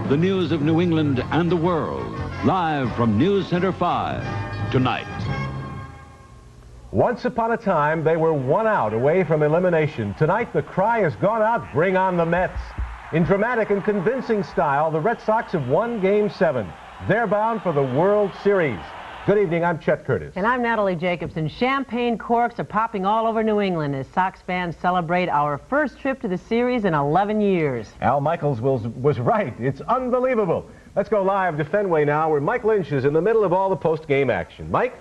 The news of New England and the world, live from News Center 5, tonight. Once upon a time, they were 1 out away from elimination. Tonight, the cry has gone out, bring on the Mets. In dramatic and convincing style, the Red Sox have won Game 7. They're bound for the World Series. Good evening, I'm Chet Curtis. And I'm Natalie Jacobson. Champagne corks are popping all over New England as Sox fans celebrate our first trip to the series in 11 years. Al Michaels was right. It's unbelievable. Let's go live to Fenway now, where Mike Lynch is in the middle of all the post-game action. Mike?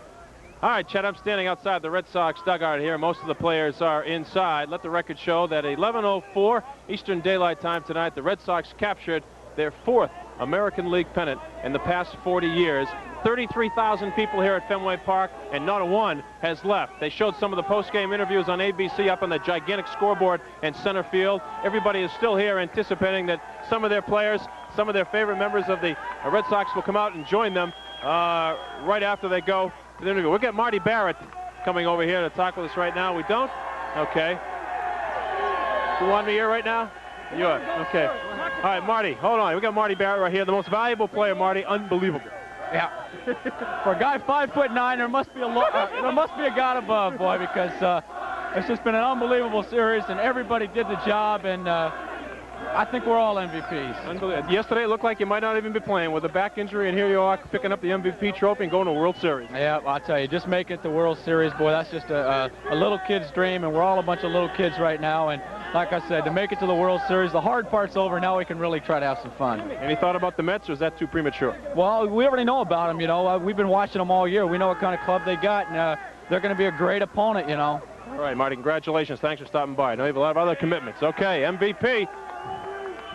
All right, Chet, I'm standing outside the Red Sox dugout here. Most of the players are inside. Let the record show that at 11:04 Eastern Daylight Time tonight, the Red Sox captured their 4th American League pennant in the past 40 years. 33,000 people here at Fenway Park, and not a one has left. They showed some of the post-game interviews on ABC up on the gigantic scoreboard in center field. Everybody is still here anticipating that some of their players, some of their favorite members of the Red Sox will come out and join them right after they go to the interview. We'll get Marty Barrett coming over here to talk with us right now. We don't? Okay. You want me here right now? You are. Okay. All right, Marty, hold on. We got Marty Barrett right here, the most valuable player, Marty. Unbelievable. Yeah. For a guy 5'9", there must be a God above, boy, because it's just been an unbelievable series, and everybody did the job, and I think we're all MVPs. Unbelievable. Yesterday it looked like you might not even be playing with a back injury, and here you are picking up the MVP trophy and going to a World Series. Yeah, I'll tell you, just making it to World Series, boy, that's just a little kid's dream, and we're all a bunch of little kids right now, and like I said, to make it to the World Series, the hard part's over. Now we can really try to have some fun. Any thought about the Mets, or is that too premature? Well, we already know about them, you know. We've been watching them all year. We know what kind of club they got, and they're going to be a great opponent, you know. All right, Marty, congratulations. Thanks for stopping by. I know you have a lot of other commitments. Okay, MVP,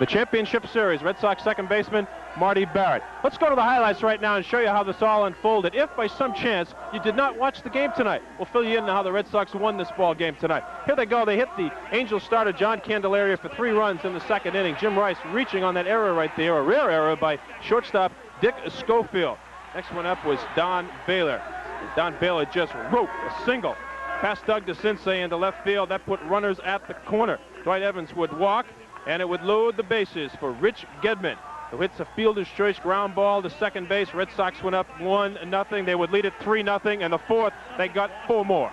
the championship series, Red Sox second baseman, Marty Barrett. Let's go to the highlights right now and show you how this all unfolded. If by some chance you did not watch the game tonight, we'll fill you in on how the Red Sox won this ball game tonight. Here they go. They hit the Angels starter John Candelaria for 3 runs in the second inning. Jim Rice reaching on that error right there, a rare error by shortstop Dick Schofield. Next one up was Don Baylor. Don Baylor just wrote a single past Doug DeCinces into left field. That put runners at the corner. Dwight Evans would walk, and it would load the bases for Rich Gedman, who hits a fielder's choice ground ball to second base. Red Sox went up 1-0. They would lead it 3-0. And the 4th, they got 4 more.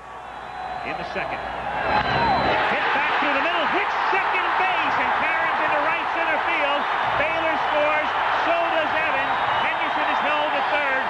In the second. Hit back through the middle, hits second base, and Caron's into right center field. Baylor scores, so does Evans. Henderson is held at third,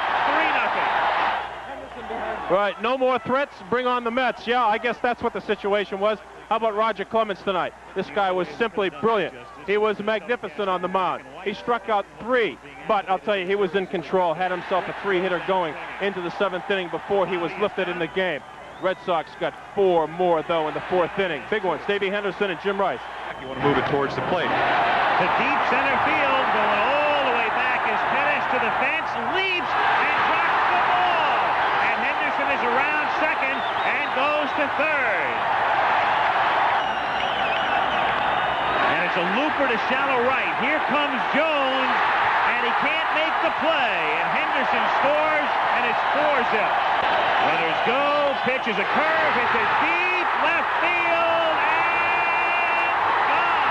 3-0. Right, no more threats. Bring on the Mets. Yeah, I guess that's what the situation was. How about Roger Clemens tonight? This guy was simply brilliant. He was magnificent on the mound. He struck out 3, but I'll tell you, he was in control, had himself a 3-hitter going into the 7th inning before he was lifted in the game. Red Sox got 4 more, though, in the 4th inning. Big ones, Davey Henderson and Jim Rice. You want to move it towards the plate. To deep center field, going all the way back is Pettis to the fence, leaps, and drops the ball. And Henderson is around second and goes to third. A looper to shallow right. Here comes Jones, and he can't make the play. And Henderson scores, and it's 4-0. Runners go, pitch is a curve, hits it deep, left field, and gone.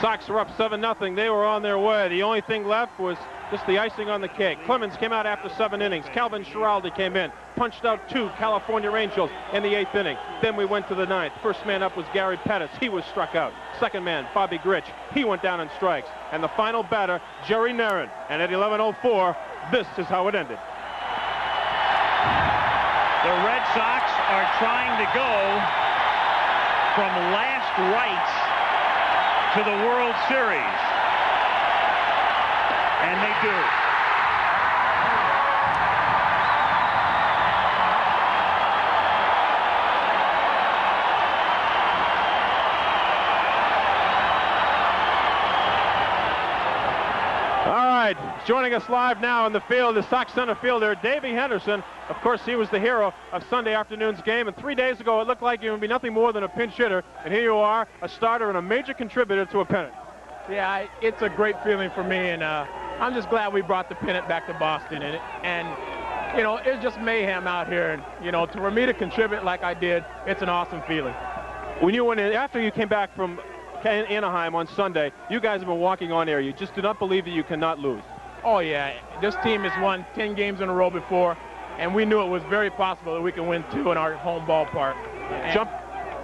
Sox were up 7-0. They were on their way. The only thing left was just the icing on the cake. Clemens came out after 7 innings. Calvin Schiraldi came in, punched out 2 California Angels in the 8th inning. Then we went to the 9th. First man up was Gary Pettis. He was struck out. Second man, Bobby Grich. He went down in strikes. And the final batter, Jerry Narron. And at 11:04, this is how it ended. The Red Sox are trying to go from last rights to the World Series. And they do. All right, joining us live now in the field is Sox center fielder Davey Henderson. Of course, he was the hero of Sunday afternoon's game, and 3 days ago it looked like you would be nothing more than a pinch hitter, and here you are, a starter and a major contributor to a pennant. Yeah, it's a great feeling for me, and I'm just glad we brought the pennant back to Boston. And you know, it's just mayhem out here. And, you know, for me to contribute like I did, it's an awesome feeling. When you went in, after you came back from Anaheim on Sunday, you guys have been walking on air. You just do not believe that you cannot lose. Oh, yeah. This team has won 10 games in a row before, and we knew it was very possible that we could win 2 in our home ballpark.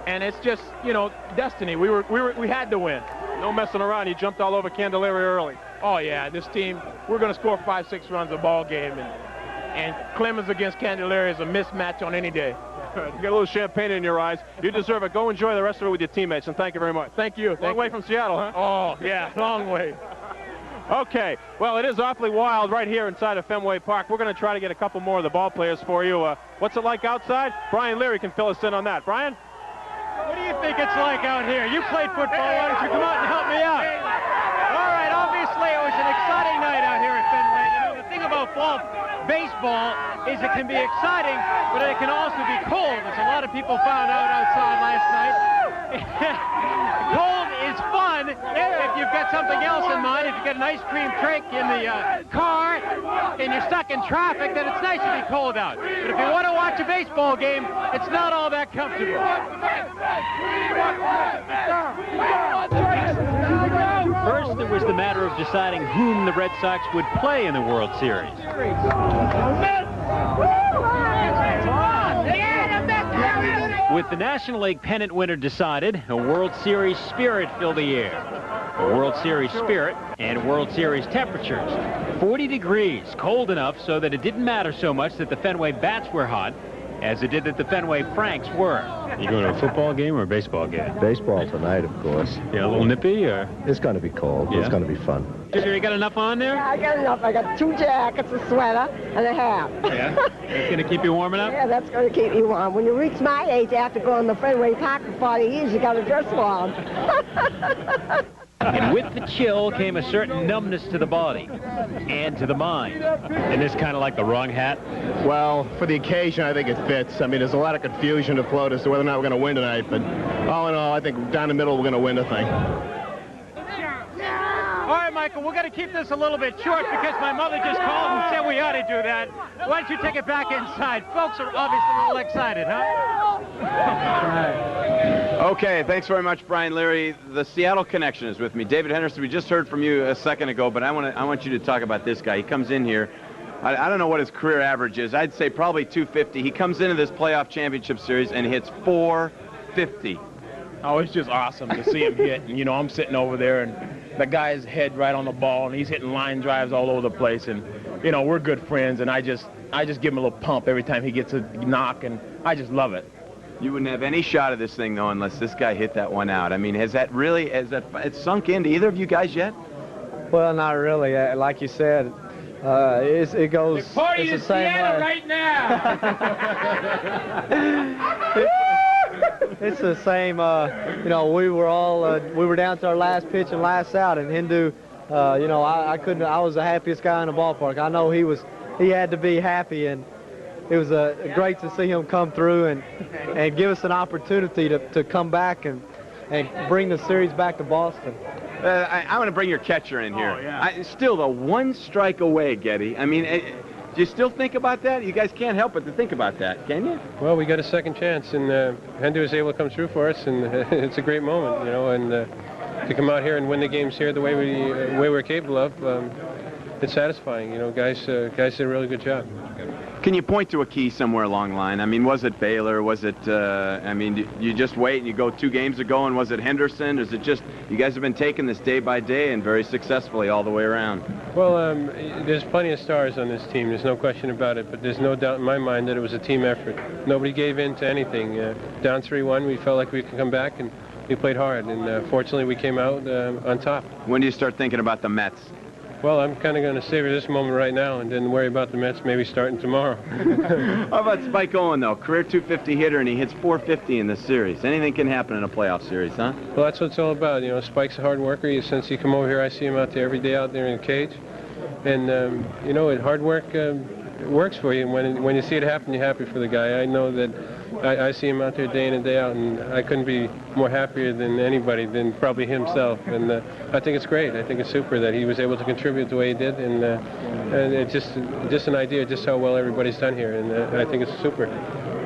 And it's just, you know, destiny. We had to win. No messing around. You jumped all over Candelaria early. Oh, yeah. This team, we're going to score 5-6 runs a ball game. And Clemens against Candelaria is a mismatch on any day. You got a little champagne in your eyes. You deserve it. Go enjoy the rest of it with your teammates, and thank you very much. Thank you. Long way from Seattle, huh? Oh, yeah, long way. Okay, well, it is awfully wild right here inside of Fenway Park. We're going to try to get a couple more of the ball players for you. What's it like outside? Brian Leary can fill us in on that. Brian? What do you think it's like out here? You played football. Why don't you come out and help me out? All right, obviously it was an exciting night out here at Fenway. You know, the thing about baseball is it can be exciting, but it can also be cold, as a lot of people found out outside last night. Cold is fun if you've got something else in mind. If you get an ice cream drink in the car and you're stuck in traffic, then it's nice to be cold out. But if you want to watch a baseball game, it's not all that comfortable. First, there was the matter of deciding whom the Red Sox would play in the World Series. With the National League pennant winner decided, a World Series spirit filled the air. A World Series spirit and World Series temperatures. 40 degrees, cold enough so that it didn't matter so much that the Fenway bats were hot, as it did that the Fenway Franks were. You going to a football game or a baseball game? Baseball tonight, of course. Yeah, a little nippy, or? It's going to be cold. Yeah. It's going to be fun. You got enough on there? Yeah, I got enough. I got 2 jackets, a sweater, and a hat. Yeah? That's going to keep you warm enough? Yeah, that's going to keep you warm. When you reach my age, after going to Fenway Park for 40 years, you got to dress warm. And with the chill came a certain numbness to the body and to the mind. And this kind of like the wrong hat? Well, for the occasion, I think it fits. I mean, there's a lot of confusion afloat as to whether or not we're going to win tonight, but all in all, I think down the middle, we're going to win the thing. All right, Michael, we're going to keep this a little bit short because my mother just called and said we ought to do that. Why don't you take it back inside? Folks are obviously a little excited, huh? Okay, thanks very much, Brian Leary. The Seattle connection is with me. David Henderson, we just heard from you a second ago, but I want you to talk about this guy. He comes in here. I don't know what his career average is. I'd say probably 250. He comes into this playoff championship series and hits 450. Oh, it's just awesome to see him hit. And, you know, I'm sitting over there, and the guy's head right on the ball, and he's hitting line drives all over the place. And, you know, we're good friends, and I just give him a little pump every time he gets a knock, and I just love it. You wouldn't have any shot of this thing, though, unless this guy hit that one out. I mean, has it sunk into either of you guys yet? Well, not really. Like you said, it goes. The party it's is the same Seattle way. right now. It's the same. You know, we were down to our last pitch and last out, and Hindu. You know, I was the happiest guy in the ballpark. I know he had to be happy, and it was great to see him come through and give us an opportunity to come back and bring the series back to Boston. I want to bring your catcher in here. Oh, yeah. Still, the 1 strike away, Getty. I mean, do you still think about that? You guys can't help but to think about that, can you? Well, we got a second chance, and Hendu was able to come through for us, and it's a great moment, you know, and to come out here and win the games here the way we're capable of, it's satisfying. You know, guys did a really good job. Can you point to a key somewhere along the line? I mean, was it Baylor? Was it, I mean, you just wait and you go 2 games ago, and was it Henderson? Is it just, you guys have been taking this day by day and very successfully all the way around? Well, there's plenty of stars on this team. There's no question about it, but there's no doubt in my mind that it was a team effort. Nobody gave in to anything. Down 3-1, we felt like we could come back, and we played hard, and fortunately we came out on top. When do you start thinking about the Mets? Well, I'm kind of going to savor this moment right now and then worry about the Mets maybe starting tomorrow. How about Spike Owen, though? Career 250 hitter, and he hits 450 in this series. Anything can happen in a playoff series, huh? Well, that's what it's all about. You know, Spike's a hard worker. Since he come over here, I see him out there every day out there in the cage. And, you know, hard work works for you. And when you see it happen, you're happy for the guy. I know that I see him out there day in and day out, and I couldn't be more happier than anybody, than probably himself. And I think it's great. I think it's super that he was able to contribute the way he did, and it's just an idea just how well everybody's done here, and I think it's super.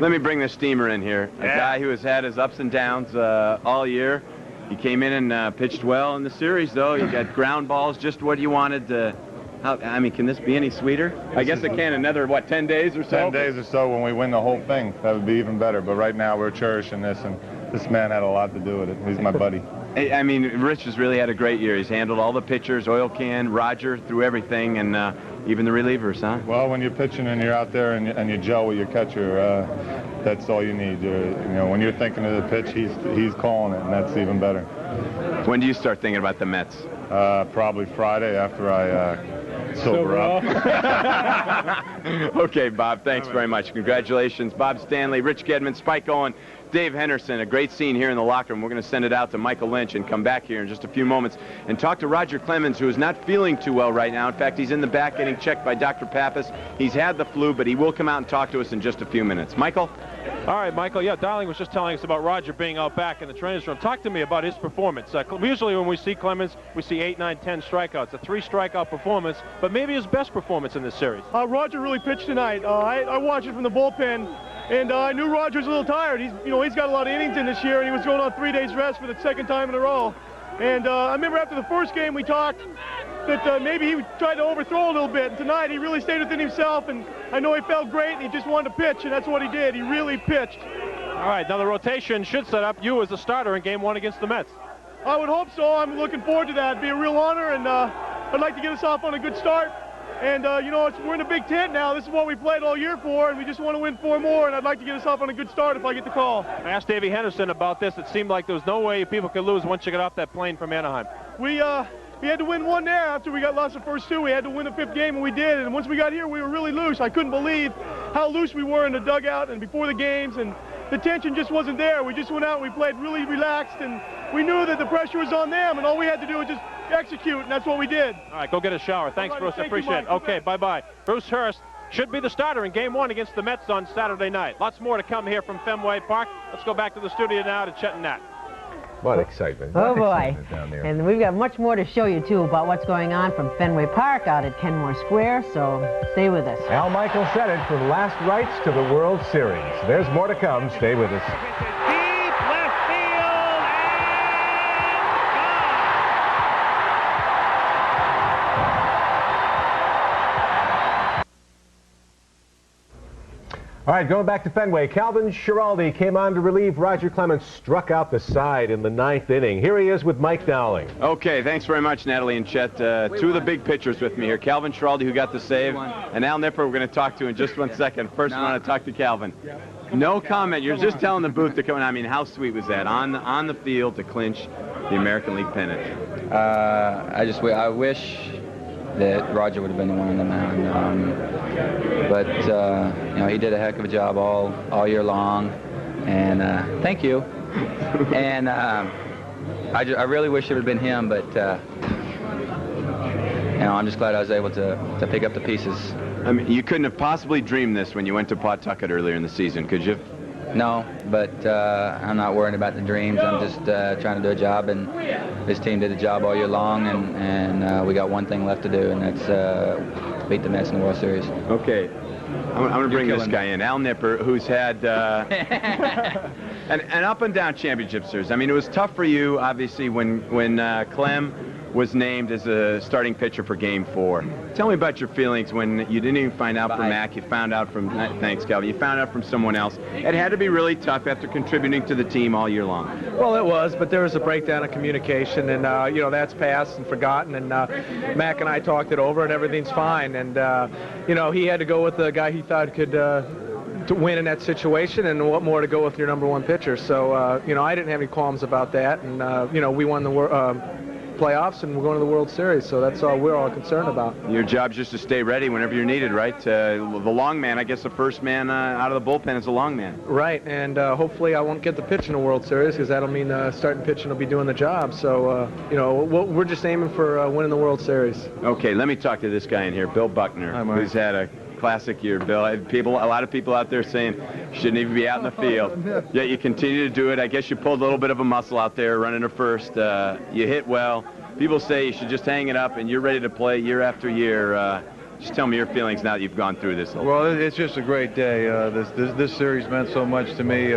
Let me bring the steamer in here. A guy who has had his ups and downs all year. He came in and pitched well in the series, though. You got ground balls, just what you wanted to. I mean, can this be any sweeter? I guess it can. Another, what, 10 days or so? 10 days or so when we win the whole thing. That would be even better. But right now we're cherishing this, and this man had a lot to do with it. He's my buddy. I mean, Rich has really had a great year. He's handled all the pitchers, oil can, Roger, through everything, and even the relievers, huh? Well, when you're pitching and you're out there and you gel with your catcher, that's all you need. You know, when you're thinking of the pitch, he's calling it, and that's even better. When do you start thinking about the Mets? Probably Friday after I sober up. Okay, Bob, thanks very much. Congratulations. Bob Stanley, Rich Gedman, Spike Owen, Dave Henderson. A great scene here in the locker room. We're going to send it out to Michael Lynch and come back here in just a few moments and talk to Roger Clemens, who is not feeling too well right now. In fact, he's in the back getting checked by Dr. Pappas. He's had the flu, but he will come out and talk to us in just a few minutes. Michael? All right, Michael. Yeah, Darling was just telling us about Roger being out back in the trainer's room. Talk to me about his performance. Usually when we see Clemens, we see 8, 9, 10 strikeouts. A 3-strikeout performance, but maybe his best performance in this series. Roger really pitched tonight. I watched it from the bullpen, and I knew Roger was a little tired. He's got a lot of innings in this year, and he was going on 3 days rest for the second time in a row. And I remember after the first game we talked that maybe he tried to overthrow a little bit. And tonight he really stayed within himself, and I know he felt great, and he just wanted to pitch, and that's what he did. He really pitched. All right, now the rotation should set up you as a starter in Game 1 against the Mets. I would hope so. I'm looking forward to that. It'd be a real honor, and I'd like to get us off on a good start. And, we're in a Big Tent now. This is what we played all year for, and we just want to win 4 more, and I'd like to get us off on a good start if I get the call. I asked Davey Henderson about this. It seemed like there was no way people could lose once you got off that plane from Anaheim. We had to win 1 there. After we got lost the first 2, we had to win the 5th game, and we did. And once we got here, we were really loose. I couldn't believe how loose we were in the dugout and before the games, and the tension just wasn't there. We just went out and we played really relaxed, and we knew that the pressure was on them, and all we had to do was just execute, and that's what we did. All right, go get a shower. Thanks, Bruce. I appreciate it. Okay, bye-bye. Bruce Hurst should be the starter in Game 1 against the Mets on Saturday night. Lots more to come here from Fenway Park. Let's go back to the studio now to Chet and Nat. What excitement. Oh, What boy. excitement down there. And we've got much more to show you, too, about what's going on from Fenway Park out at Kenmore Square, so stay with us. Al Michael said it, from last rights to the World Series. There's more to come. Stay with us. Deep left field, All right, going back to Fenway, Calvin Schiraldi came on to relieve Roger Clemens, struck out the side in the 9th inning. Here he is with Mike Dowling. Okay, thanks very much, Natalie and Chet. 2 of the big pitchers with me here. Calvin Schiraldi, who got the save, and Al Nipper we're going to talk to in just 1 second. First, I want to talk to Calvin. No comment. You're just telling the booth to come in. I mean, how sweet was that? On the field to clinch the American League pennant. I wish that Roger would have been the one on the mound. But he did a heck of a job all year long, and thank you. And I really wish it would have been him, but I'm just glad I was able to pick up the pieces. I mean, you couldn't have possibly dreamed this when you went to Pawtucket earlier in the season, could you? No, but I'm not worrying about the dreams. I'm just trying to do a job, and this team did a job all year long, and we got one thing left to do, and that's beat the Mets in the World Series. Okay. I'm going to bring this guy in, Al Nipper, who's had an up and down championship series. I mean, it was tough for you, obviously, when Clem was named as a starting pitcher for Game 4. Tell me about your feelings when you didn't even find out from Mac. You found out from, thanks, Calvin, you found out from someone else. It had to be really tough after contributing to the team all year long. Well, it was, but there was a breakdown of communication, and, that's past and forgotten, and Mac and I talked it over, and everything's fine. And, he had to go with the guy he thought could to win in that situation, and what more to go with your number 1 pitcher. So, I didn't have any qualms about that, and, we won the playoffs, and we're going to the World Series, so that's all we're all concerned about. Your job's just to stay ready whenever you're needed, right? The long man, I guess the first man out of the bullpen is the long man. Right, and hopefully I won't get the pitch in the World Series, because that'll mean starting pitching will be doing the job. So, we're just aiming for winning the World Series. Okay, let me talk to this guy in here, Bill Buckner, who's had a classic year, Bill. A lot of people out there saying you shouldn't even be out in the field. Yet you continue to do it. I guess you pulled a little bit of a muscle out there running to first. You hit well. People say you should just hang it up, and you're ready to play year after year. Just tell me your feelings now that you've gone through this. Well, it's just a great day. This series meant so much to me.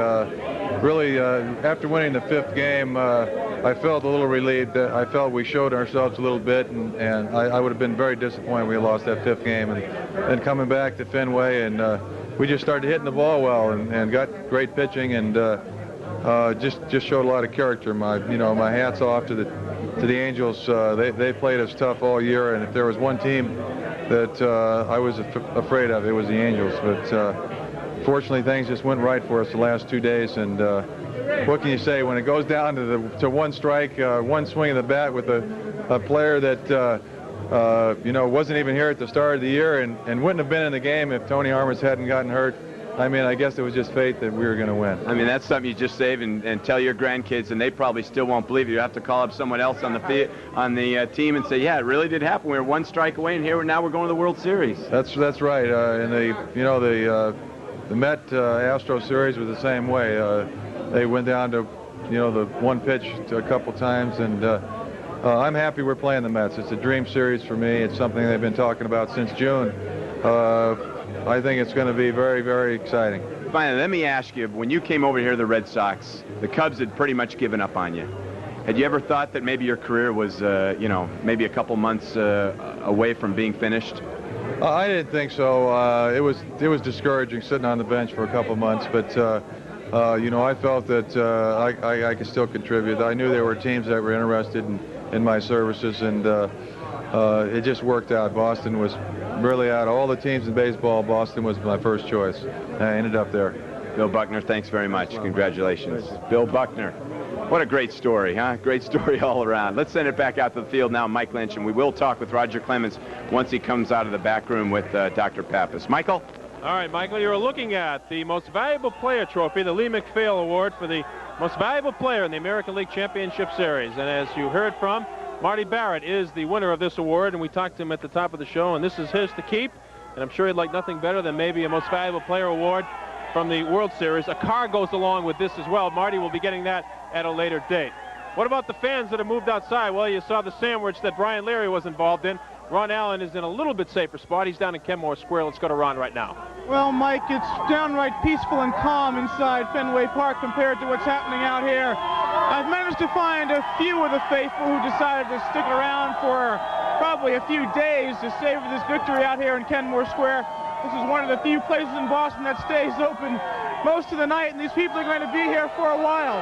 Really, after winning the 5th game, I felt a little relieved. I felt we showed ourselves a little bit, and I would have been very disappointed if we lost that 5th game. And coming back to Fenway, and we just started hitting the ball well, and got great pitching, and just showed a lot of character. My hats off to the Angels. They played us tough all year, and if there was one team that I was afraid of, it was the Angels. But fortunately, things just went right for us the last 2 days. And what can you say when it goes down to one strike, one swing of the bat with a player that wasn't even here at the start of the year and wouldn't have been in the game if Tony Armas hadn't gotten hurt? I mean, I guess it was just fate that we were going to win. I mean, that's something you just save and tell your grandkids, and they probably still won't believe you. You have to call up someone else on the team and say, yeah, it really did happen. We were one strike away, and now we're going to the World Series. That's right. And the Met Astro series was the same way. They went down to the one pitch a couple times, and I'm happy we're playing the Mets. It's a dream series for me. It's something they've been talking about since June. I think it's going to be very, very exciting. Finally, let me ask you, when you came over here to the Red Sox, the Cubs had pretty much given up on you. Had you ever thought that maybe your career was, maybe a couple months away from being finished? I didn't think so. It was discouraging sitting on the bench for a couple months, but I felt that I could still contribute. I knew there were teams that were interested in my services, and it just worked out. Boston was really, out of all the teams in baseball, Boston was my first choice. I ended up there. Bill Buckner, thanks very much. Congratulations. Bill Buckner. What a great story, huh? Great story all around. Let's send it back out to the field now, Mike Lynch, and we will talk with Roger Clemens once he comes out of the back room with Dr. Pappas. Michael? All right, Michael, you're looking at the Most Valuable Player Trophy, the Lee McPhail Award for the Most Valuable Player in the American League Championship Series. And as you heard from, Marty Barrett is the winner of this award, and we talked to him at the top of the show, and this is his to keep. And I'm sure he'd like nothing better than maybe a Most Valuable Player Award from the World Series. A car goes along with this as well. Marty will be getting that at a later date. What about the fans that have moved outside? Well, you saw the sandwich that Brian Leary was involved in. Ron Allen is in a little bit safer spot. He's down in Kenmore Square. Let's go to Ron right now. Well, Mike, it's downright peaceful and calm inside Fenway Park compared to what's happening out here. I've managed to find a few of the faithful who decided to stick around for probably a few days to savor this victory out here in Kenmore Square. This is one of the few places in Boston that stays open most of the night, and these people are going to be here for a while.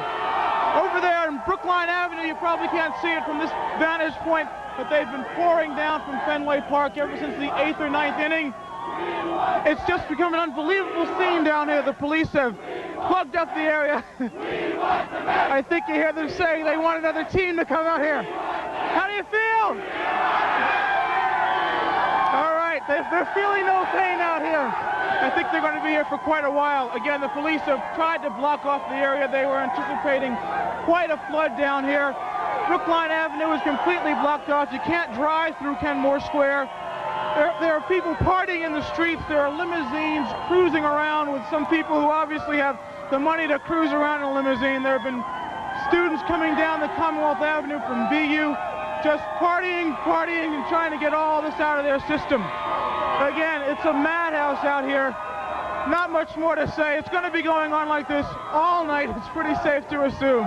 Over there in Brookline Avenue, you probably can't see it from this vantage point, but they've been pouring down from Fenway Park ever since the 8th or 9th inning. It's just become an unbelievable scene down here. The police have plugged up the area. I think you hear them saying they want another team to come out here. How do you feel? All right, they're feeling no pain out here. I think they're going to be here for quite a while. Again, the police have tried to block off the area. They were anticipating quite a flood down here. Brookline Avenue is completely blocked off. You can't drive through Kenmore Square. There are people partying in the streets. There are limousines cruising around with some people who obviously have the money to cruise around in a limousine. There have been students coming down the Commonwealth Avenue from BU, just partying, and trying to get all this out of their system. Again, it's a madhouse out here. Not much more to say. It's going to be going on like this all night. It's pretty safe to assume.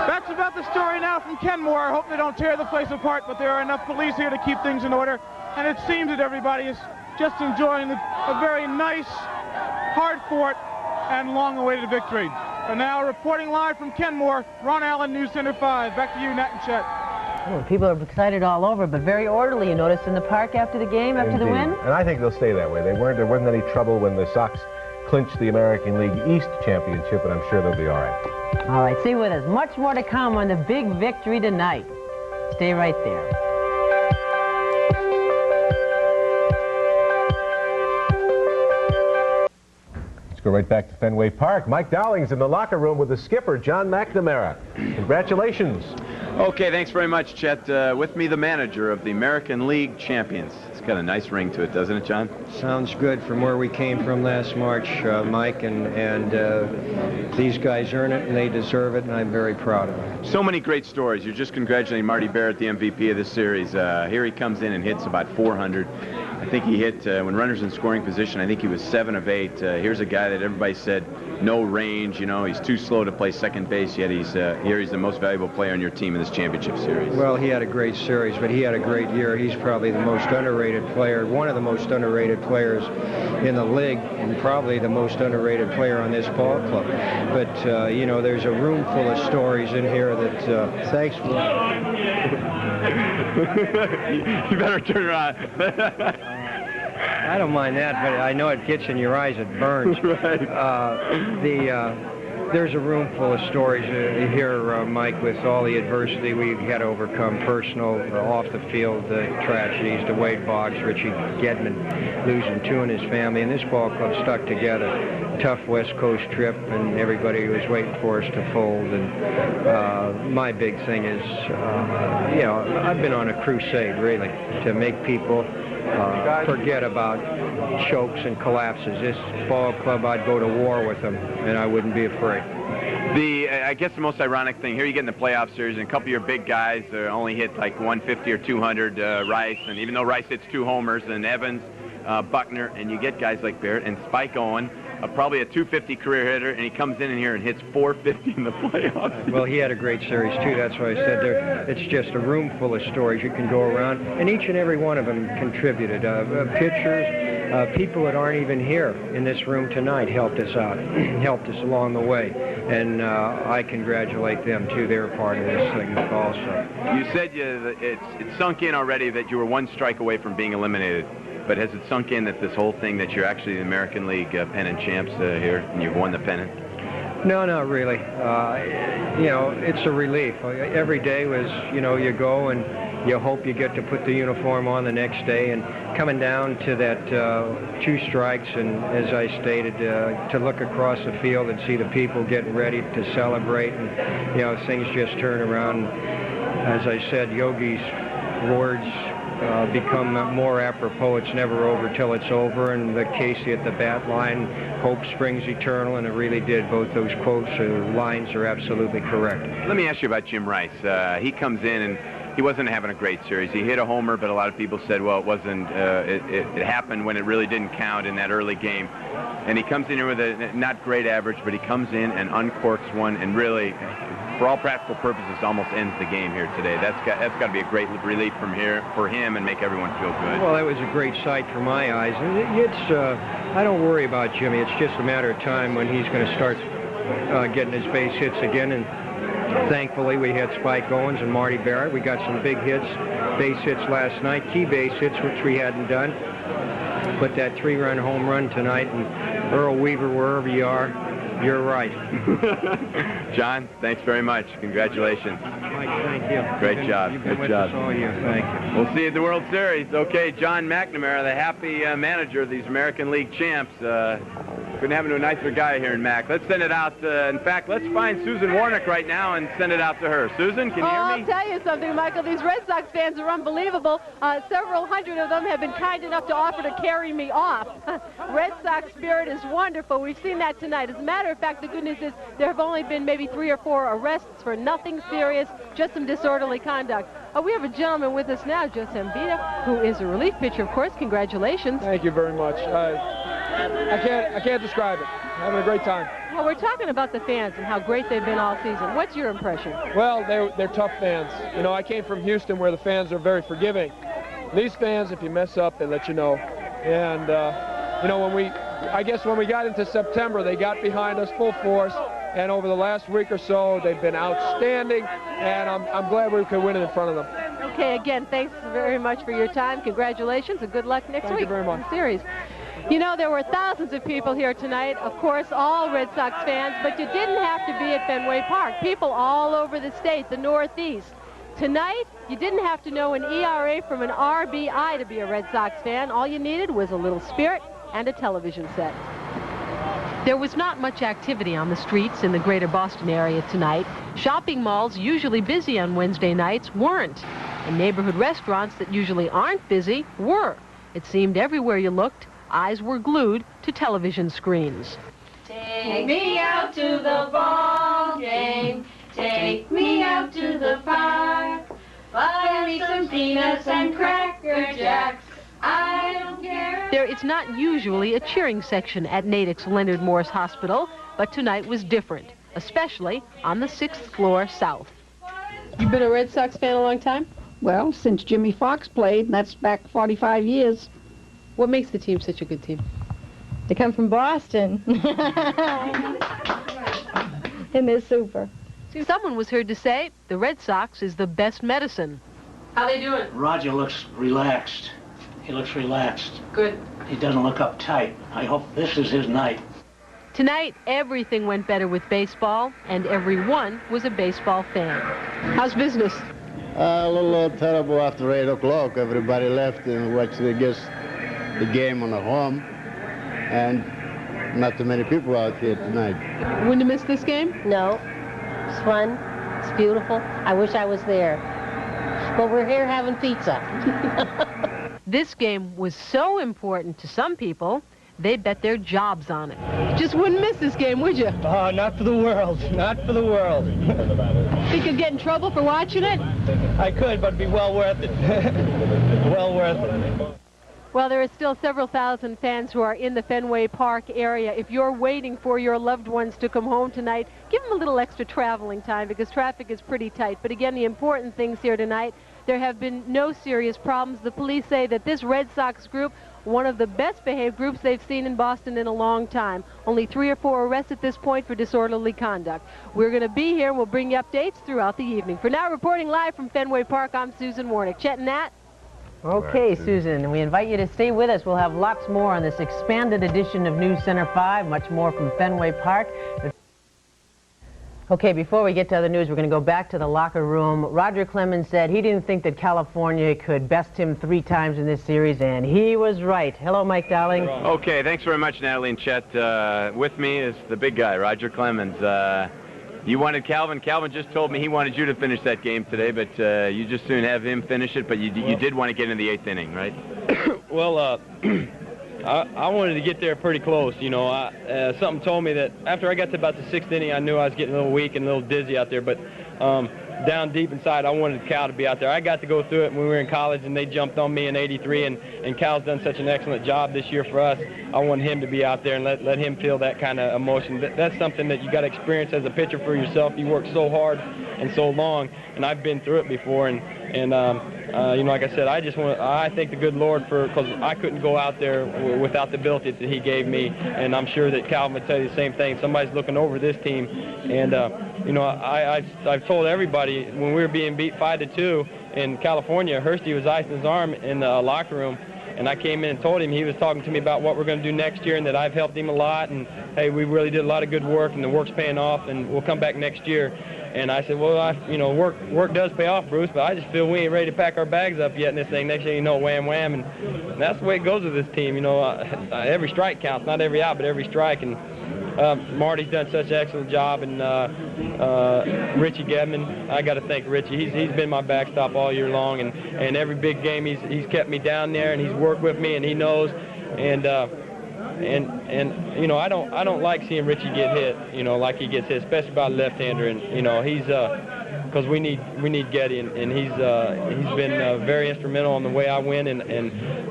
That's about the story now from Kenmore. I hope they don't tear the place apart, but there are enough police here to keep things in order. And it seems that everybody is just enjoying a very nice, hard-fought, and long-awaited victory. And now, reporting live from Kenmore, Ron Allen, News Center 5. Back to you, Nat and Chet. Well, people are excited all over, but very orderly, you noticed, in the park after the game, after the win? And I think they'll stay that way. There wasn't any trouble when the Sox clinched the American League East Championship, and I'm sure they'll be all right. All right, stay with us. Much more to come on the big victory tonight. Stay right there. Go right back to Fenway Park. Mike Dowling's in the locker room with the skipper, John McNamara. Congratulations. Okay, thanks very much, Chet. With me, the manager of the American League champions. It's got a nice ring to it, doesn't it, John? Sounds good from where we came from last March, Mike, and these guys earn it and they deserve it, and I'm very proud of them. So many great stories. You're just congratulating Marty Barrett, the MVP of this series. Here he comes in and hits about 400. I think he hit, when runners in scoring position, I think he was 7 of 8. Here's a guy that everybody said no range, you know, he's too slow to play second base, yet he's the most valuable player on your team in this championship series. Well, he had a great series, but he had a great year. He's probably the most underrated player, one of the most underrated players in the league, and probably the most underrated player on this ball club. But, you know, there's a room full of stories in here that, thanks for... You better turn around. I don't mind that, but I know it gets in your eyes, it burns. Right. There's a room full of stories here, Mike, with all the adversity we've had to overcome, personal, off the field tragedies, to Wade Boggs, Richie Gedman losing 2 in his family, and this ball club stuck together. Tough West Coast trip, and everybody was waiting for us to fold. And my big thing is, you know, I've been on a crusade, really, to make people forget about chokes and collapses. This ball club, I'd go to war with them, and I wouldn't be afraid. I guess the most ironic thing, here you get in the playoff series, and a couple of your big guys only hit like 150 or 200, Rice, and even though Rice hits 2 homers, and Evans, Buckner, and you get guys like Barrett and Spike Owen, probably a 250 career hitter, and he comes in here and hits 450 in the playoffs. Well, he had a great series, too. That's why I said there, it's just a room full of stories you can go around, and each and every one of them contributed. Pitchers, people that aren't even here in this room tonight helped us out, helped us along the way, and I congratulate them, too. They're a part of this thing also. You said it's sunk in already that you were 1 strike away from being eliminated. But has it sunk in that this whole thing that you're actually the American League pennant champs here, and you've won the pennant? No, not really. You know, it's a relief. Every day was, you know, you go and you hope you get to put the uniform on the next day, and coming down to that 2 strikes, and as I stated, to look across the field and see the people getting ready to celebrate, and, you know, things just turn around. As I said, Yogi's words become more apropos. It's never over till it's over, and the Casey at the bat line, hope springs eternal, and it really did. Both those quotes or lines are absolutely correct. Let me ask you about Jim Rice. He comes in and he wasn't having a great series. He hit a homer, but a lot of people said, well, it wasn't. It happened when it really didn't count in that early game. And he comes in here with a not great average, but he comes in and uncorks one, and really, for all practical purposes, almost ends the game here today. That's got to be a great relief from here for him and make everyone feel good. Well, that was a great sight for my eyes. It's I don't worry about Jimmy. It's just a matter of time when he's going to start getting his base hits again. And thankfully, we had Spike Owens and Marty Barrett. We got some big hits, base hits last night, key base hits, which we hadn't done. But that 3-run home run tonight, and Earl Weaver, wherever you are, you're right. John, thanks very much. Congratulations. Mike, thank you. Great job. You've been Good with job. us all year. Thank you. We'll see you at the World Series. Okay, John McNamara, the happy manager of these American League champs. Couldn't happen to a nicer guy here in Mac. Let's send it out. In fact, let's find Susan Warnick right now and send it out to her. Susan, can you hear me? I'll tell you something, Michael. These Red Sox fans are unbelievable. Several hundred of them have been kind enough to offer to carry me off. Red Sox spirit is wonderful. We've seen that tonight. As a matter of fact, the good news is there have only been maybe 3 or 4 arrests for nothing serious, just some disorderly conduct. We have a gentleman with us now, Joe Sambita, who is a relief pitcher, of course. Congratulations. Thank you very much. I can't describe it. Having a great time. Well, we're talking about the fans and how great they've been all season. What's your impression? Well, they're tough fans. You know, I came from Houston where the fans are very forgiving. These fans, if you mess up, they let you know. And, you know, I guess when we got into September, they got behind us full force. And over the last week or so, they've been outstanding. And I'm glad we could win it in front of them. Okay, again, thanks very much for your time. Congratulations and good luck next week. Thank you very much. In the series. You know, there were thousands of people here tonight, of course, all Red Sox fans, but you didn't have to be at Fenway Park. People all over the state, the Northeast. Tonight, you didn't have to know an ERA from an RBI to be a Red Sox fan. All you needed was a little spirit and a television set. There was not much activity on the streets in the greater Boston area tonight. Shopping malls, usually busy on Wednesday nights, weren't. And neighborhood restaurants that usually aren't busy were. It seemed everywhere you looked, eyes were glued to television screens. Take me out to the ball game. Take me out to the park. Buy me some peanuts and Cracker Jacks. I don't care. There is not usually a cheering section at Natick's Leonard Morris Hospital, but tonight was different, especially on the 6th floor south. You've been a Red Sox fan a long time? Well, since Jimmy Fox played, and that's back 45 years. What makes the team such a good team? They come from Boston. And they're super. Someone was heard to say the Red Sox is the best medicine. How they doing? Roger looks relaxed. He looks relaxed. Good. He doesn't look uptight. I hope this is his night. Tonight, everything went better with baseball, and everyone was a baseball fan. How's business? A little terrible after 8 o'clock. Everybody left and watched the game on the home. And not too many people out here tonight. Wouldn't you miss this game? No. It's fun. It's beautiful. I wish I was there. But we're here having pizza. This game was so important to some people, they bet their jobs on it. Just wouldn't miss this game, would you? Oh, not for the world. Not for the world. Think you'd get in trouble for watching it? I could, but it'd be well worth it. Well worth it. Well, there are still several thousand fans who are in the Fenway Park area. If you're waiting for your loved ones to come home tonight, give them a little extra traveling time because traffic is pretty tight. But again, the important things here tonight, there have been no serious problems. The police say that this Red Sox group, one of the best behaved groups they've seen in Boston in a long time. Only 3 or 4 arrests at this point for disorderly conduct. We're going to be here. We'll bring you updates throughout the evening. For now, reporting live from Fenway Park, I'm Susan Warnick. Chet and Nat. Okay, Susan, we invite you to stay with us. We'll have lots more on this expanded edition of News Center 5, much more from Fenway Park. Okay, before we get to other news, we're going to go back to the locker room. Roger Clemens said he didn't think that California could best him 3 times in this series, and he was right. Hello, Mike Dowling. Okay, thanks very much, Natalie and Chet. With me is the big guy, Roger Clemens. You wanted Calvin. Calvin just told me he wanted you to finish that game today, but you just soon have him finish it, but you did want to get in the 8th inning, right? Well, I wanted to get there pretty close. You know, something told me that after I got to about the 6th inning, I knew I was getting a little weak and a little dizzy out there, but down deep inside, I wanted Cal to be out there. I got to go through it when we were in college, and they jumped on me in '83, and Cal's done such an excellent job this year for us. I want him to be out there and let him feel that kind of emotion. That's something that you got to experience as a pitcher for yourself. You work so hard and so long, and I've been through it before, and you know, like I said, I thank the good Lord because I couldn't go out there without the ability that he gave me, and I'm sure that Calvin would tell you the same thing. Somebody's looking over this team, and you know, I've told everybody when we were being beat 5-2 in California, Hursty was icing his arm in the locker room, and I came in and told him, he was talking to me about what we're going to do next year and that I've helped him a lot, and hey, we really did a lot of good work, and the work's paying off, and we'll come back next year. And I said, well, you know, work does pay off, Bruce, but I just feel we ain't ready to pack our bags up yet in this thing. Next thing you know, wham, wham, and that's the way it goes with this team. You know, every strike counts, not every out, but every strike, and Marty's done such an excellent job, and Richie Gedman, I got to thank Richie. He's been my backstop all year long, and every big game he's kept me down there, and he's worked with me, and he knows, and you know, I don't like seeing Richie get hit, you know, like he gets hit, especially by a left-hander, and you know, he's because we need Getty, and he's been very instrumental in the way I win, and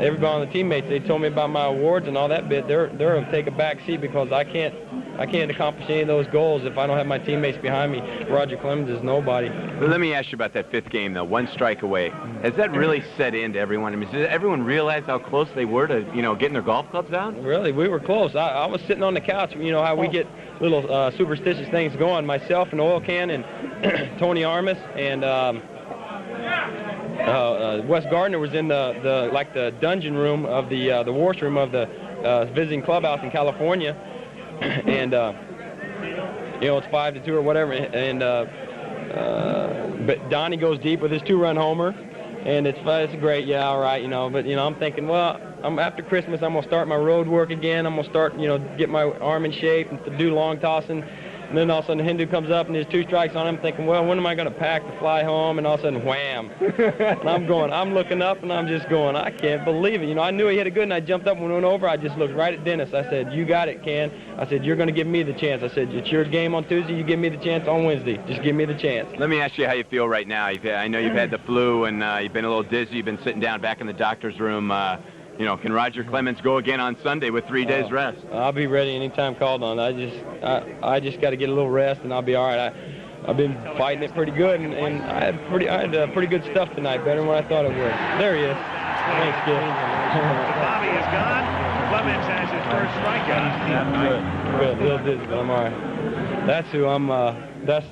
everybody on the teammates, they told me about my awards and all that bit. They're going to take a back seat because I can't accomplish any of those goals if I don't have my teammates behind me. Roger Clemens is nobody. Well, let me ask you about that 5th game, though. 1 strike away. Has that really set into everyone? I mean, does everyone realize how close they were to, you know, getting their golf clubs out? Really, we were close. I was sitting on the couch. You know how we get little superstitious things going. Myself and Oil Can and Tony Armas and Wes Gardner was in the dungeon room of the washroom of the visiting clubhouse in California. And you know, it's 5-2 or whatever, and but Donnie goes deep with his 2-run homer, and it's great, yeah, all right, you know, but you know, I'm thinking, well, after Christmas I'm gonna start my road work again. I'm gonna start, you know, get my arm in shape and to do long tossing, And then all of a sudden Hindu comes up and there's 2 strikes on him, thinking, well, when am I going to pack to fly home? And all of a sudden, wham. And I'm looking up and I'm just going, I can't believe it. You know, I knew he hit it good and I jumped up and went over. I just looked right at Dennis. I said, you got it, Ken. I said, you're going to give me the chance. I said, it's your game on Tuesday. You give me the chance on Wednesday. Just give me the chance. Let me ask you how you feel right now. I know you've had the flu and you've been a little dizzy. You've been sitting down back in the doctor's room. You know, can Roger Clemens go again on Sunday with 3 days rest? I'll be ready anytime called on. I just got to get a little rest and I'll be all right. I've been fighting it pretty good and I had pretty good stuff tonight, better than what I thought it would. There he is. Thanks, kid. Bobby is gone. Clemens has his first strikeout. Good. A little dizzy, but I'm all right. That's who I'm. That's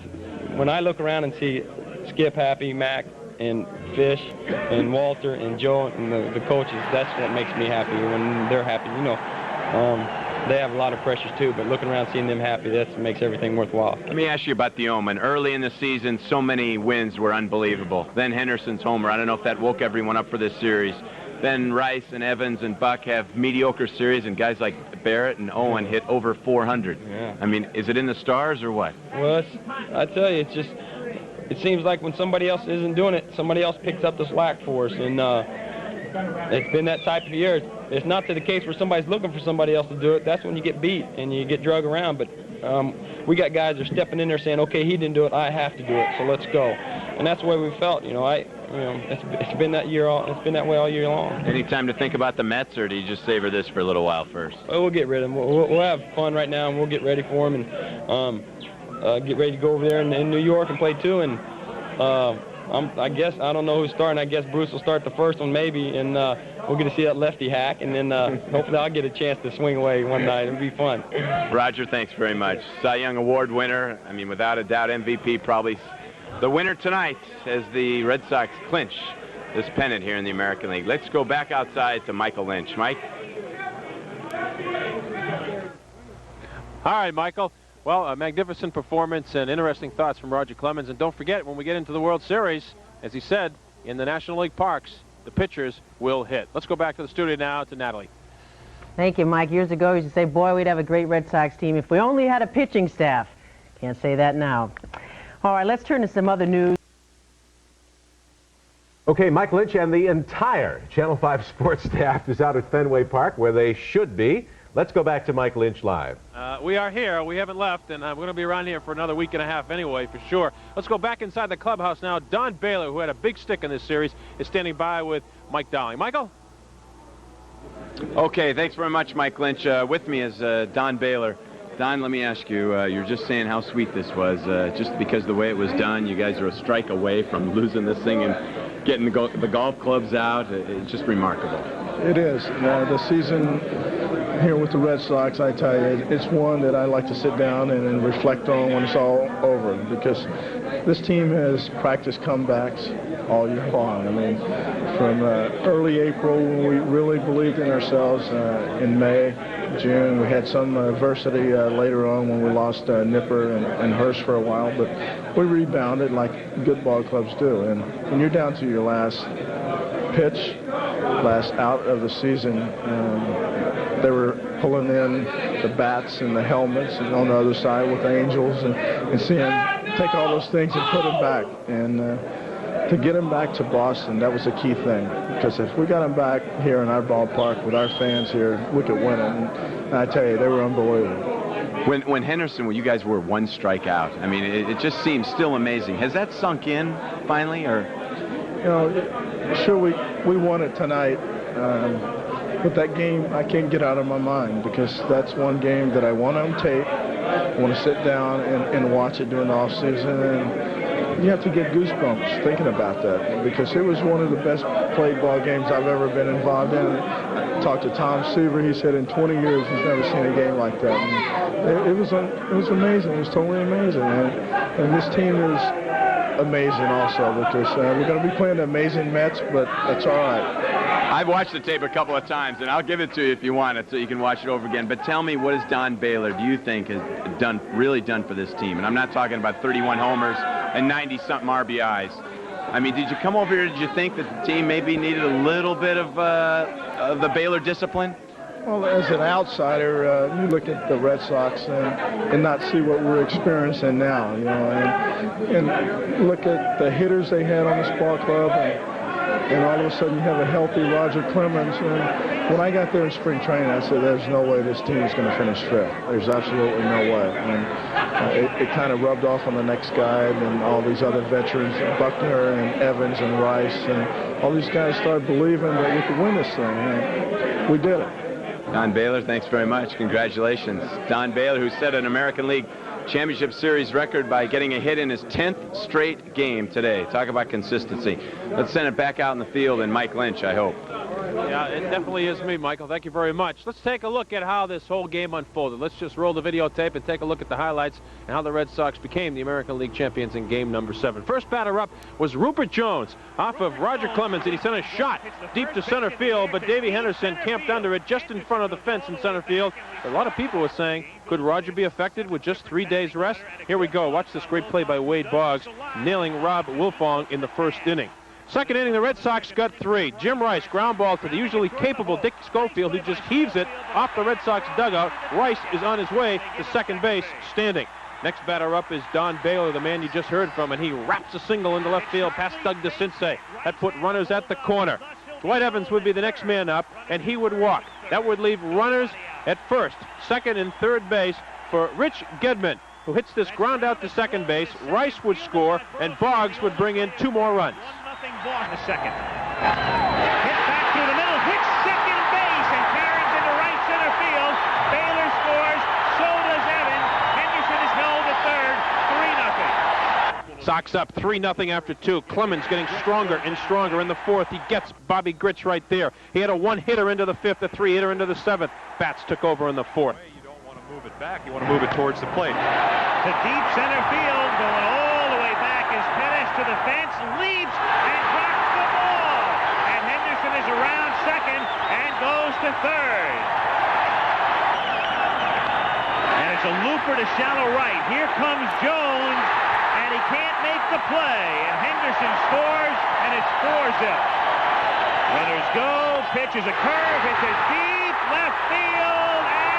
when I look around and see Skip happy, Mac, and Fish, and Walter, and Joe, and the coaches, that's what makes me happy when they're happy. You know, they have a lot of pressures too, but looking around seeing them happy, that makes everything worthwhile. Let me ask you about the Omen. Early in the season, so many wins were unbelievable. Then Henderson's homer. I don't know if that woke everyone up for this series. Then Rice and Evans and Buck have mediocre series, and guys like Barrett and Owen hit over 400. Yeah. I mean, is it in the stars or what? Well, I tell you, it's just, it seems like when somebody else isn't doing it, somebody else picks up the slack for us, and it's been that type of year. It's not to the case where somebody's looking for somebody else to do it. That's when you get beat and you get drug around, but we got guys that are stepping in there saying, okay, he didn't do it, I have to do it, so let's go. And that's the way we felt, you know. It's been that year it's been that way all year long. Any time to think about the Mets, or do you just savor this for a little while first? Well, we'll get rid of them. We'll have fun right now, and we'll get ready for them, and get ready to go over there in New York and play too. And I guess, I don't know who's starting. I guess Bruce will start the first one maybe, and we'll get to see that lefty hack, and then hopefully I'll get a chance to swing away one night. It'll be fun. Roger, thanks very much. Cy Young Award winner. I mean, without a doubt, MVP probably the winner tonight as the Red Sox clinch this pennant here in the American League. Let's go back outside to Michael Lynch. Mike? All right, Michael. Well, a magnificent performance and interesting thoughts from Roger Clemens. And don't forget, when we get into the World Series, as he said, in the National League parks, the pitchers will hit. Let's go back to the studio now to Natalie. Thank you, Mike. Years ago, he used to say, boy, we'd have a great Red Sox team if we only had a pitching staff. Can't say that now. All right, let's turn to some other news. Okay, Mike Lynch and the entire Channel 5 sports staff is out at Fenway Park, where they should be. Let's go back to Mike Lynch live. We are here. We haven't left, and we're going to be around here for another week and a half anyway, for sure. Let's go back inside the clubhouse now. Don Baylor, who had a big stick in this series, is standing by with Mike Dowling. Michael? Okay, thanks very much, Mike Lynch. With me is Don Baylor. Don, let me ask you, you're just saying how sweet this was. Just because the way it was done, you guys are a strike away from losing this thing and getting the golf clubs out. It's just remarkable. It is. The season here with the Red Sox, I tell you, it's one that I like to sit down and reflect on when it's all over, because this team has practiced comebacks all year long. I mean, from early April, when we really believed in ourselves, in May, June, we had some adversity later on when we lost Nipper and Hurst for a while, but we rebounded like good ball clubs do. And when you're down to your last pitch, last out of the season, they were pulling in the bats and the helmets, and on the other side with the Angels, and seeing take all those things and put them back. And to get them back to Boston, that was a key thing, because if we got them back here in our ballpark with our fans here, we could win it. And I tell you, they were unbelievable. When Henderson, when you guys were one strike out, I mean, it just seems still amazing. Has that sunk in finally, or? You know, sure, we won it tonight, but that game I can't get out of my mind, because that's one game that I want on tape. I want to sit down and watch it during the off season, and you have to get goosebumps thinking about that, because it was one of the best played ball games I've ever been involved in. I talked to Tom Seaver. He said in 20 years he's never seen a game like that. And it was amazing. It was totally amazing, and this team is amazing also, because we're going to be playing the amazing Mets, but that's all right. I've watched the tape a couple of times, and I'll give it to you if you want it, so you can watch it over again. But tell me, what has Don Baylor, do you think, has really done for this team? And I'm not talking about 31 homers and 90-something RBIs. I mean, did you come over here, did you think that the team maybe needed a little bit of the Baylor discipline? Well, as an outsider, you look at the Red Sox and not see what we're experiencing now, you know, and look at the hitters they had on this ball club, and all of a sudden you have a healthy Roger Clemens. And when I got there in spring training, I said, there's no way this team is going to finish fifth. There's absolutely no way. And it kind of rubbed off on the next guy, and all these other veterans, Buckner and Evans and Rice, and all these guys started believing that we could win this thing, and we did it. Don Baylor, thanks very much. Congratulations. Don Baylor, who set an American League Championship Series record by getting a hit in his 10th straight game today. Talk about consistency. Let's send it back out in the field, and Mike Lynch, I hope. Yeah, it definitely is me, Michael. Thank you very much. Let's take a look at how this whole game unfolded. Let's just roll the videotape and take a look at the highlights and how the Red Sox became the American League champions in game number 7. First batter up was Rupert Jones off of Roger Clemens, and he sent a shot deep to center field, but Davey Henderson camped under it just in front of the fence in center field. A lot of people were saying, could Roger be affected with just 3 days rest? Here we go. Watch this great play by Wade Boggs, nailing Rob Wilfong in the first inning. Second inning, the Red Sox got 3. Jim Rice, ground ball to the usually capable Dick Schofield, who just heaves it off the Red Sox dugout. Rice is on his way to second base, standing. Next batter up is Don Baylor, the man you just heard from, and he wraps a single into left field past Doug DeCinces. That put runners at the corner. Dwight Evans would be the next man up, and he would walk. That would leave runners at first, second, and third base for Rich Gedman, who hits this ground out to second base. Rice would score, and Boggs would bring in 2 more runs. Ball in the second. Hit back through the middle, hits second base, and carries into right center field. Baylor scores, so does Evans. Henderson is held at third, 3-0. Sox up 3-0 after 2. Clemens getting stronger and stronger in the 4th. He gets Bobby Grich right there. He had a 1-hitter into the 5th, a 3-hitter into the 7th. Bats took over in the 4th. You don't want to move it back. You want to move it towards the plate. To deep center field, going all the way back is Pettis to the fence, leaps and drops the ball. And Henderson is around second and goes to third. And it's a looper to shallow right. Here comes Jones, and he can't make the play. And Henderson scores, and it's 4-0. Runners go, pitch is a curve, it's a deep left field, and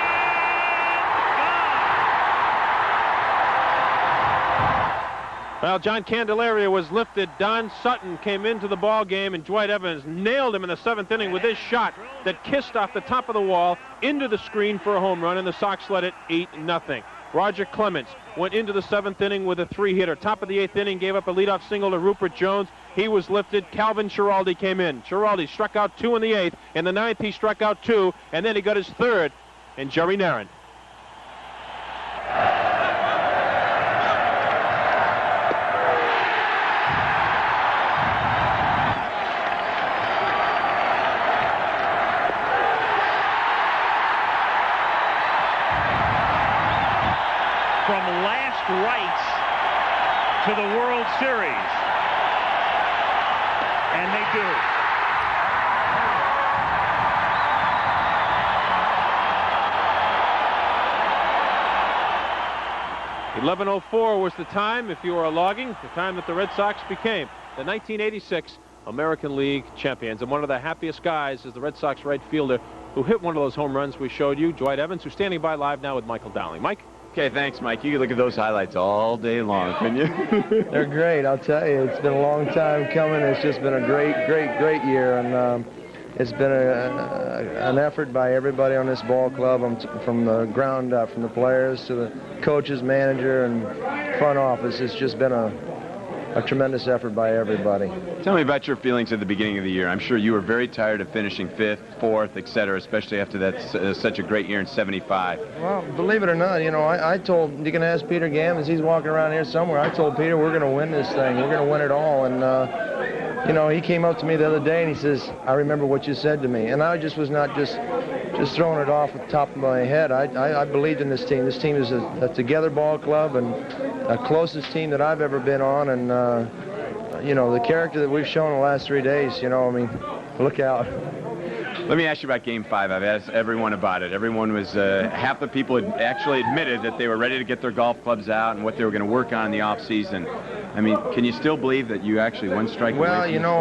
well, John Candelaria was lifted. Don Sutton came into the ball game, and Dwight Evans nailed him in the 7th inning with his shot that kissed off the top of the wall into the screen for a home run, and the Sox led it 8-0. Roger Clemens went into the 7th inning with a 3-hitter. Top of the 8th inning, gave up a leadoff single to Rupert Jones. He was lifted. Calvin Schiraldi came in. Schiraldi struck out 2 in the 8th. In the 9th, he struck out 2, and then he got his 3rd, and Jerry Narron. rights to the World Series. And they do. .11:04 was the time, if you are logging, the time that the Red Sox became the 1986 American League champions. And one of the happiest guys is the Red Sox right fielder who hit one of those home runs we showed you, Dwight Evans, who's standing by live now with Michael Dowling. Mike? Okay, thanks, Mike. You can look at those highlights all day long, couldn't you? They're great, I'll tell you. It's been a long time coming. It's just been a great year. And it's been an effort by everybody on this ball club, from the ground up, from the players to the coaches, manager, and front office. It's just been a tremendous effort by everybody. Tell me about your feelings at the beginning of the year. I'm sure you were very tired of finishing 5th, 4th, etc., especially after that such a great year in '75. Well, believe it or not, you know, I told, you can ask Peter Gammons, he's walking around here somewhere. I told Peter, we're going to win this thing. We're going to win it all. And, you know, he came up to me the other day and he says, I remember what you said to me. And I just was not just throwing it off at the top of my head. I believed in this team. This team is a together ball club and the closest team that I've ever been on. And, you know, the character that we've shown the last 3 days, you know, I mean, look out. Let me ask you about Game 5. I've asked everyone about it. Everyone was, half the people had actually admitted that they were ready to get their golf clubs out and what they were going to work on in the off-season. I mean, can you still believe that you actually one strike away? Well, you know,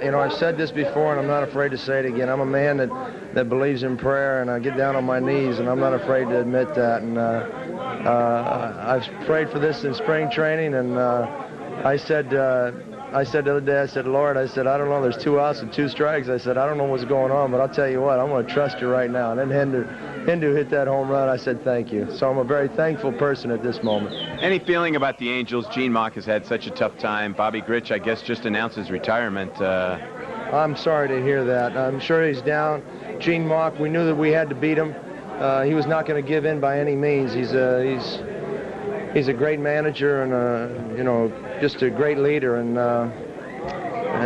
you know, I've said this before, and I'm not afraid to say it again. I'm a man that that believes in prayer, and I get down on my knees, and I'm not afraid to admit that. And I've prayed for this in spring training, and I said the other day, I said, Lord, I said, I don't know, there's 2 outs and 2 strikes. I said, I don't know what's going on, but I'll tell you what, I'm going to trust you right now. And then Hindu hit that home run. I said, thank you. So I'm a very thankful person at this moment. Any feeling about the Angels? Gene Mauch has had such a tough time. Bobby Grich, I guess, just announced his retirement. I'm sorry to hear that. I'm sure he's down. Gene Mauch, we knew that we had to beat him. He was not going to give in by any means. He's a great manager and you know, just a great leader, and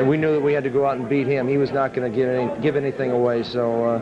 we knew that we had to go out and beat him. He was not going to give anything away. So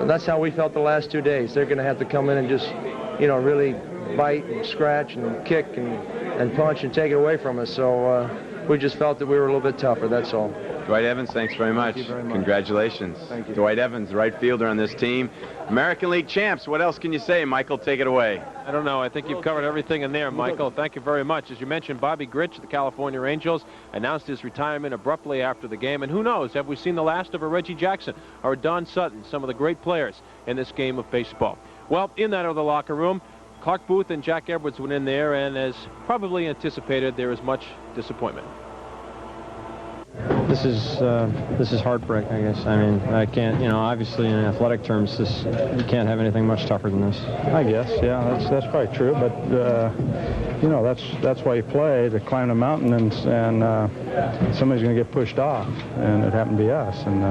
that's how we felt the last 2 days. They're going to have to come in and just, you know, really bite and scratch and kick and punch and take it away from us. So we just felt that we were a little bit tougher. That's all. Dwight Evans, thanks very much. Thank you very much. Congratulations. Thank you. Dwight Evans, right fielder on this team. American League champs. What else can you say? Michael, take it away. I don't know. I think you've covered everything in there, Michael. Thank you very much. As you mentioned, Bobby Grich, the California Angels, announced his retirement abruptly after the game. And who knows, have we seen the last of a Reggie Jackson or a Don Sutton, some of the great players in this game of baseball? Well, in that other locker room, Clark Booth and Jack Edwards went in there, and as probably anticipated, there is much disappointment. This is heartbreak, I guess. I mean, I can't, you know, obviously in athletic terms, you can't have anything much tougher than this. I guess, yeah, that's probably true. But you know, that's why you play, to climb the mountain, and somebody's going to get pushed off, and it happened to be us, and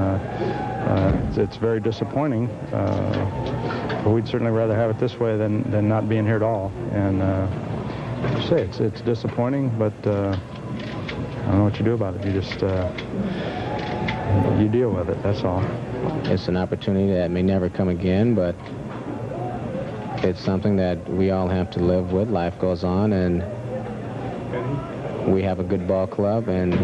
it's very disappointing. But we'd certainly rather have it this way than not being here at all. And it's disappointing, but. I don't know what you do about it. You just you deal with it. That's all. It's an opportunity that may never come again, but it's something that we all have to live with. Life goes on, and we have a good ball club, and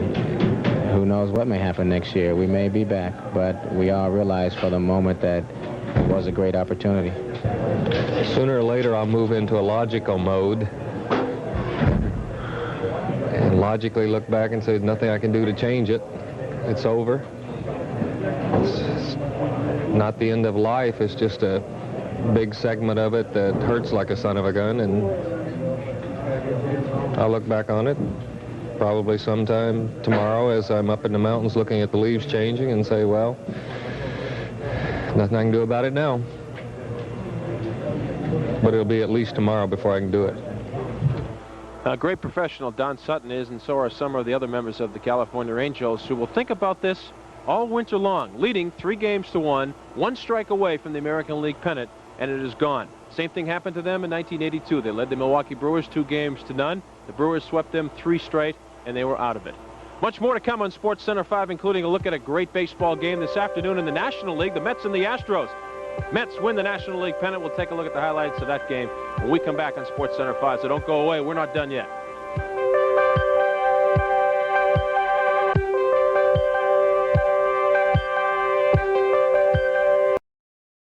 who knows what may happen next year. We may be back, but we all realize for the moment that it was a great opportunity. Sooner or later, I'll move into a logical mode. And logically look back and say there's nothing I can do to change it. It's over. It's not the end of life. It's just a big segment of it that hurts like a son of a gun, and I'll look back on it probably sometime tomorrow as I'm up in the mountains looking at the leaves changing and say, well, nothing I can do about it now. But it'll be at least tomorrow before I can do it. A great professional Don Sutton is, and so are some of the other members of the California Angels, who will think about this all winter long, leading 3-1, 1 strike away from the American League pennant, and it is gone. Same thing happened to them in 1982. They led the Milwaukee Brewers 2-0. The Brewers swept them 3 straight, and they were out of it. Much more to come on Sports Center 5, including a look at a great baseball game this afternoon in the National League, the Mets and the Astros. Mets win the National League pennant. We'll take a look at the highlights of that game when we come back on Sports Center 5. So don't go away. We're not done yet.